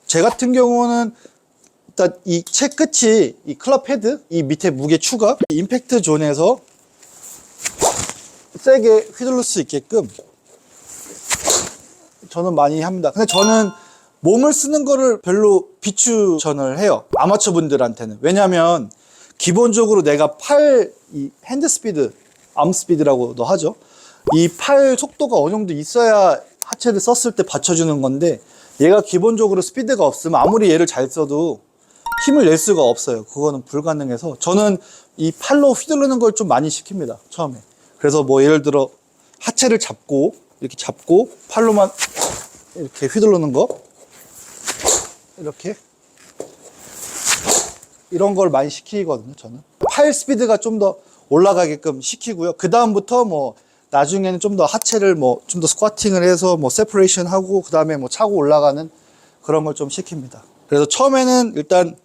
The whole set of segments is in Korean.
제 같은 경우는 일단 이 채 끝이 이 클럽 헤드, 이 밑에 무게 추가, 이 임팩트 존에서 세게 휘둘릴 수 있게끔 저는 많이 합니다. 근데 저는 몸을 쓰는 거를 별로 비추전을 해요. 아마추어 분들한테는. 왜냐면 기본적으로 내가 이 핸드 스피드, 암 스피드라고도 하죠. 이 팔 속도가 어느 정도 있어야 하체를 썼을 때 받쳐주는 건데, 얘가 기본적으로 스피드가 없으면 아무리 얘를 잘 써도 힘을 낼 수가 없어요. 그거는 불가능해서 저는 이 팔로 휘두르는 걸 좀 많이 시킵니다, 처음에. 그래서 뭐 예를 들어 하체를 잡고 이렇게 잡고 팔로만 이렇게 휘두르는 거, 이렇게 이런 걸 많이 시키거든요. 저는 팔 스피드가 좀 더 올라가게끔 시키고요. 그 다음부터 뭐 나중에는 좀 더 하체를 뭐 좀 더 스쿼팅을 해서 뭐 세퍼레이션 하고 그 다음에 뭐 차고 올라가는 그런 걸 좀 시킵니다. 그래서 처음에는 일단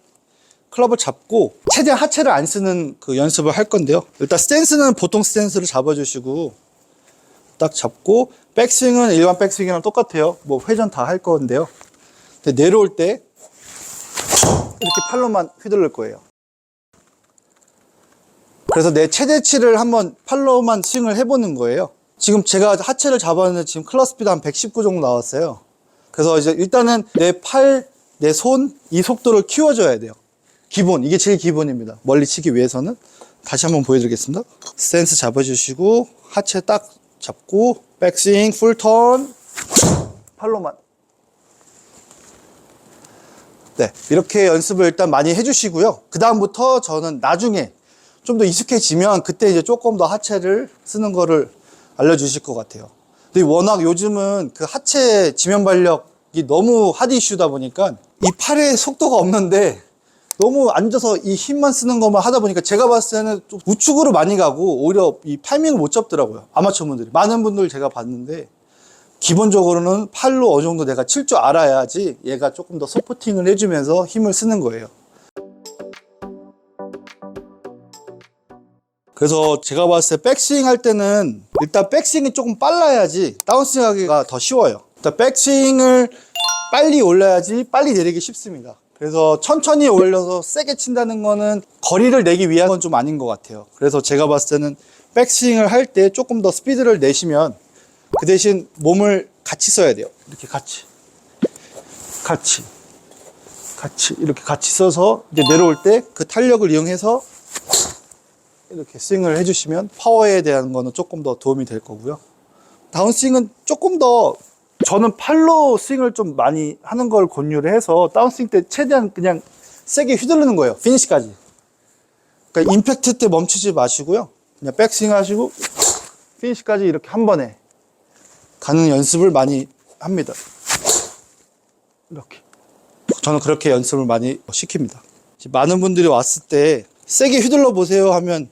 클럽을 잡고 최대한 하체를 안 쓰는 그 연습을 할 건데요. 일단 스탠스는 보통 스탠스를 잡아주시고 딱 잡고, 백스윙은 일반 백스윙이랑 똑같아요. 뭐 회전 다 할 건데요. 근데 내려올 때 이렇게 팔로만 휘두를 거예요. 그래서 내 최대치를 한번 팔로만 스윙을 해보는 거예요. 지금 제가 하체를 잡았는데 지금 클럽 스피드 한 119 정도 나왔어요. 그래서 이제 일단은 내 팔, 내 손, 이 속도를 키워줘야 돼요. 기본, 이게 제일 기본입니다. 멀리 치기 위해서는. 다시 한번 보여드리겠습니다. 스탠스 잡아주시고 하체 딱 잡고 백스윙 풀턴 팔로만. 네, 이렇게 연습을 일단 많이 해주시고요. 그 다음부터 저는 나중에 좀 더 익숙해지면 그때 이제 조금 더 하체를 쓰는 거를 알려주실 것 같아요. 근데 워낙 요즘은 그 하체 지면 발력이 너무 핫 이슈다 보니까 이 팔에 속도가 없는데 너무 앉아서 이 힘만 쓰는 것만 하다 보니까 제가 봤을 때는 좀 우측으로 많이 가고 오히려 이 타이밍을 못 잡더라고요. 아마추어 분들이. 많은 분들 제가 봤는데 기본적으로는 팔로 어느 정도 내가 칠 줄 알아야지 얘가 조금 더 서포팅을 해주면서 힘을 쓰는 거예요. 그래서 제가 봤을 때 백스윙 할 때는 일단 백스윙이 조금 빨라야지 다운스윙 하기가 더 쉬워요. 일단 백스윙을 빨리 올려야지 빨리 내리기 쉽습니다. 그래서 천천히 올려서 세게 친다는 거는 거리를 내기 위한 건 좀 아닌 것 같아요. 그래서 제가 봤을 때는 백스윙을 할 때 조금 더 스피드를 내시면 그 대신 몸을 같이 써야 돼요. 이렇게 같이 이렇게 같이 써서 이제 내려올 때 그 탄력을 이용해서 이렇게 스윙을 해주시면 파워에 대한 거는 조금 더 도움이 될 거고요. 다운스윙은 조금 더, 저는 팔로 스윙을 좀 많이 하는 걸 권유를 해서 다운스윙 때 최대한 그냥 세게 휘두르는 거예요. 피니시까지. 그러니까 임팩트 때 멈추지 마시고요. 그냥 백스윙 하시고 피니시까지 이렇게 한 번에 가는 연습을 많이 합니다. 이렇게. 저는 그렇게 연습을 많이 시킵니다. 많은 분들이 왔을 때 세게 휘둘러 보세요 하면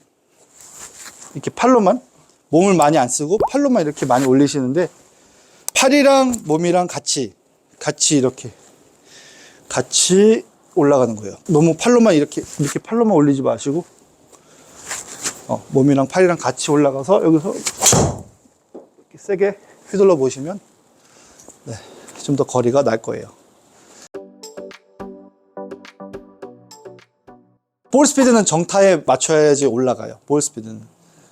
이렇게 팔로만, 몸을 많이 안 쓰고 팔로만 이렇게 많이 올리시는데, 팔이랑 몸이랑 같이 이렇게 같이 올라가는 거예요. 너무 팔로만 이렇게 팔로만 올리지 마시고 몸이랑 팔이랑 같이 올라가서 여기서 이렇게 세게 휘둘러 보시면 네, 좀 더 거리가 날 거예요. 볼 스피드는 정타에 맞춰야지 올라가요. 볼 스피드는.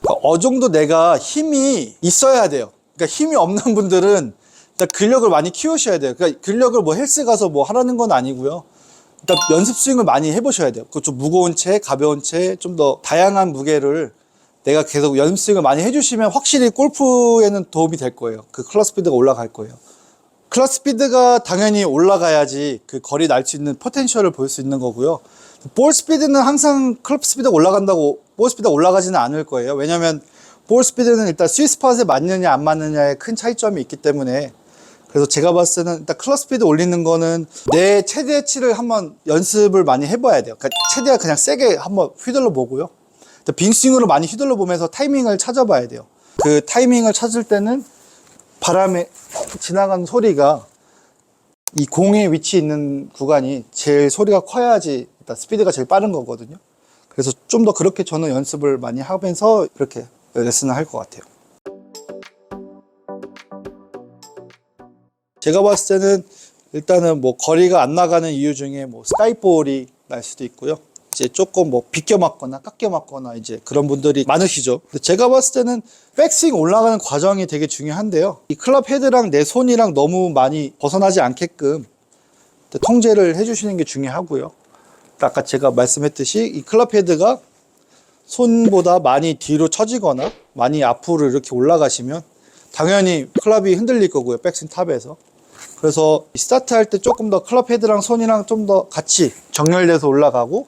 그러니까 어느 정도 내가 힘이 있어야 돼요. 그러니까 힘이 없는 분들은 일단 근력을 많이 키우셔야 돼요. 그러니까 근력을 뭐 헬스 가서 뭐 하라는 건 아니고요. 일단 연습 스윙을 많이 해보셔야 돼요. 그 좀 무거운 채, 가벼운 채, 좀 더 다양한 무게를 내가 계속 연습 스윙을 많이 해주시면 확실히 골프에는 도움이 될 거예요. 그 클럽 스피드가 올라갈 거예요. 클럽 스피드가 당연히 올라가야지 그 거리 날 수 있는 포텐셜을 볼 수 있는 거고요. 볼 스피드는 항상 클럽 스피드가 올라간다고 볼 스피드가 올라가지는 않을 거예요. 왜냐면 볼 스피드는 일단 스윗스팟에 맞느냐 안 맞느냐에 큰 차이점이 있기 때문에. 그래서 제가 봤을 때는 일단 클럽 스피드 올리는 거는 내 최대치를 한번 연습을 많이 해봐야 돼요. 그러니까 최대한 그냥 세게 한번 휘둘러 보고요. 빈스윙으로 많이 휘둘러 보면서 타이밍을 찾아봐야 돼요. 그 타이밍을 찾을 때는 바람에 지나가는 소리가 이 공의 위치 있는 구간이 제일 소리가 커야지 일단 스피드가 제일 빠른 거거든요. 그래서 좀 더 그렇게 저는 연습을 많이 하면서 그렇게 레슨을 할 것 같아요. 제가 봤을 때는 일단은 뭐 거리가 안 나가는 이유 중에 뭐 스카이볼이 날 수도 있고요. 이제 조금 뭐 비껴 맞거나 깎여 맞거나 이제 그런 분들이 많으시죠. 근데 제가 봤을 때는 백스윙 올라가는 과정이 되게 중요한데요. 이 클럽 헤드랑 내 손이랑 너무 많이 벗어나지 않게끔 통제를 해주시는 게 중요하고요. 아까 제가 말씀했듯이 이 클럽 헤드가 손보다 많이 뒤로 처지거나 많이 앞으로 이렇게 올라가시면 당연히 클럽이 흔들릴 거고요. 백스윙 탑에서. 그래서 스타트 할 때 조금 더 클럽 헤드랑 손이랑 좀 더 같이 정렬돼서 올라가고,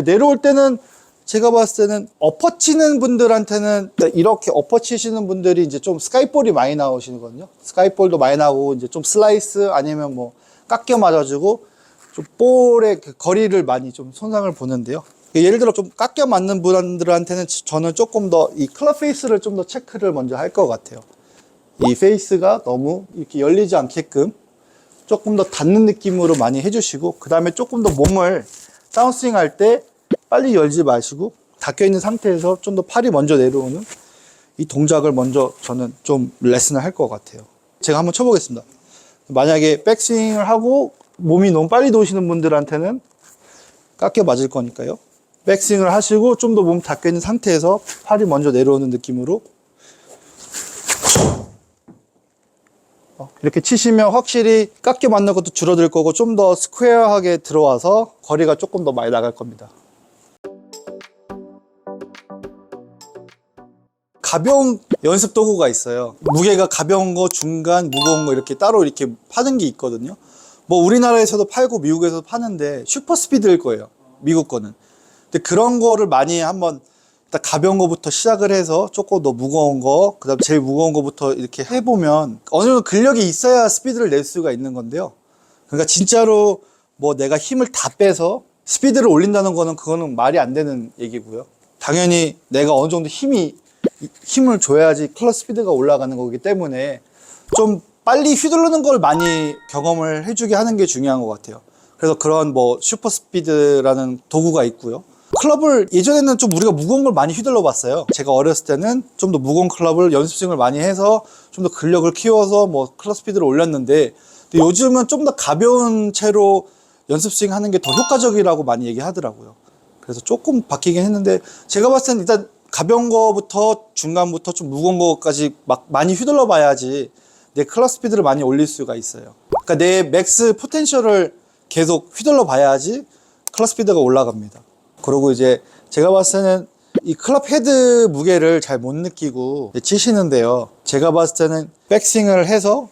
내려올 때는 제가 봤을 때는 엎어 치는 분들한테는 이렇게 엎어 치시는 분들이 이제 좀 스카이볼이 많이 나오시거든요. 스카이볼도 많이 나오고 이제 좀 슬라이스 아니면 뭐 깎여 맞아주고 좀 볼의 그 거리를 많이 좀 손상을 보는데요. 예를 들어 좀 깎여 맞는 분들한테는 저는 조금 더 이 클럽 페이스를 좀 더 체크를 먼저 할 것 같아요. 이 페이스가 너무 이렇게 열리지 않게끔 조금 더 닿는 느낌으로 많이 해주시고, 그 다음에 조금 더 몸을 다운스윙 할 때 빨리 열지 마시고 닫혀 있는 상태에서 좀 더 팔이 먼저 내려오는 이 동작을 먼저 저는 좀 레슨을 할 것 같아요. 제가 한번 쳐보겠습니다. 만약에 백스윙을 하고 몸이 너무 빨리 도시는 분들한테는 깎여 맞을 거니까요. 백스윙을 하시고 좀 더 몸 닫혀 있는 상태에서 팔이 먼저 내려오는 느낌으로 이렇게 치시면 확실히 깎여 맞는 것도 줄어들 거고 좀 더 스퀘어하게 들어와서 거리가 조금 더 많이 나갈 겁니다. 가벼운 연습 도구가 있어요. 무게가 가벼운 거, 중간, 무거운 거 이렇게 따로 이렇게 파는 게 있거든요. 뭐 우리나라에서도 팔고 미국에서도 파는데 슈퍼 스피드일 거예요. 미국 거는. 근데 그런 거를 많이 한번 일단 가벼운 거부터 시작을 해서 조금 더 무거운 거, 그 다음 제일 무거운 거부터 이렇게 해보면 어느 정도 근력이 있어야 스피드를 낼 수가 있는 건데요. 그러니까 진짜로 뭐 내가 힘을 다 빼서 스피드를 올린다는 거는 그거는 말이 안 되는 얘기고요. 당연히 내가 어느 정도 힘을 줘야지 클럽 스피드가 올라가는 거기 때문에 좀 빨리 휘두르는 걸 많이 경험을 해주게 하는 게 중요한 것 같아요. 그래서 그런 뭐 슈퍼 스피드라는 도구가 있고요. 클럽을 예전에는 좀 우리가 무거운 걸 많이 휘둘러 봤어요. 제가 어렸을 때는 좀 더 무거운 클럽을 연습생을 많이 해서 좀 더 근력을 키워서 뭐 클럽 스피드를 올렸는데, 요즘은 좀 더 가벼운 채로 연습 스윙 하는 게 더 효과적이라고 많이 얘기하더라고요. 그래서 조금 바뀌긴 했는데, 제가 봤을 때는 일단 가벼운 거부터 중간부터 좀 무거운 거까지 막 많이 휘둘러 봐야지 내 클럽 스피드를 많이 올릴 수가 있어요. 그러니까 내 맥스 포텐셜을 계속 휘둘러 봐야지 클럽 스피드가 올라갑니다. 그리고 이제 제가 봤을 때는 이 클럽 헤드 무게를 잘 못 느끼고 치시는데요. 제가 봤을 때는 백스윙을 해서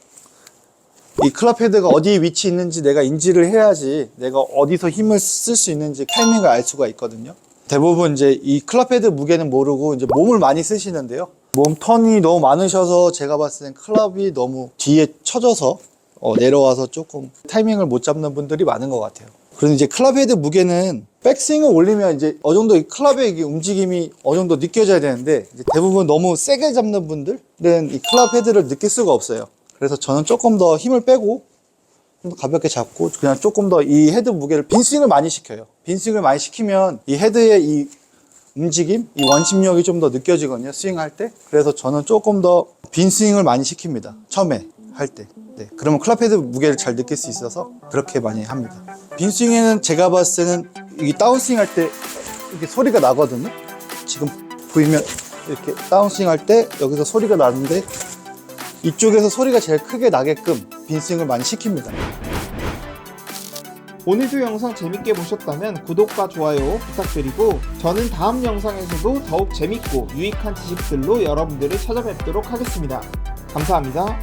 이 클럽 헤드가 어디 위치 있는지 내가 인지를 해야지 내가 어디서 힘을 쓸 수 있는지 타이밍을 알 수가 있거든요. 대부분 이제 이 클럽 헤드 무게는 모르고 이제 몸을 많이 쓰시는데요. 몸 턴이 너무 많으셔서 제가 봤을 땐 클럽이 너무 뒤에 쳐져서 내려와서 조금 타이밍을 못 잡는 분들이 많은 것 같아요. 그래서 이제 클럽 헤드 무게는 백스윙을 올리면 이제 어느 정도 이 클럽의 움직임이 어느 정도 느껴져야 되는데, 이제 대부분 너무 세게 잡는 분들은 이 클럽 헤드를 느낄 수가 없어요. 그래서 저는 조금 더 힘을 빼고 좀 더 가볍게 잡고 그냥 조금 더 이 헤드 무게를 빈스윙을 많이 시켜요. 빈스윙을 많이 시키면 이 헤드의 이 움직임, 이 원심력이 좀 더 느껴지거든요, 스윙할 때. 그래서 저는 조금 더 빈스윙을 많이 시킵니다, 처음에 할 때. 네, 그러면 클럽 헤드 무게를 잘 느낄 수 있어서 그렇게 많이 합니다. 빈스윙에는 제가 봤을 때는 이 다운스윙 할 때 이렇게 소리가 나거든요. 지금 보이면 이렇게 다운스윙 할 때 여기서 소리가 나는데, 이쪽에서 소리가 제일 크게 나게끔 빈스윙을 많이 시킵니다. 오늘도 영상 재밌게 보셨다면 구독과 좋아요 부탁드리고, 저는 다음 영상에서도 더욱 재밌고 유익한 지식들로 여러분들을 찾아뵙도록 하겠습니다. 감사합니다.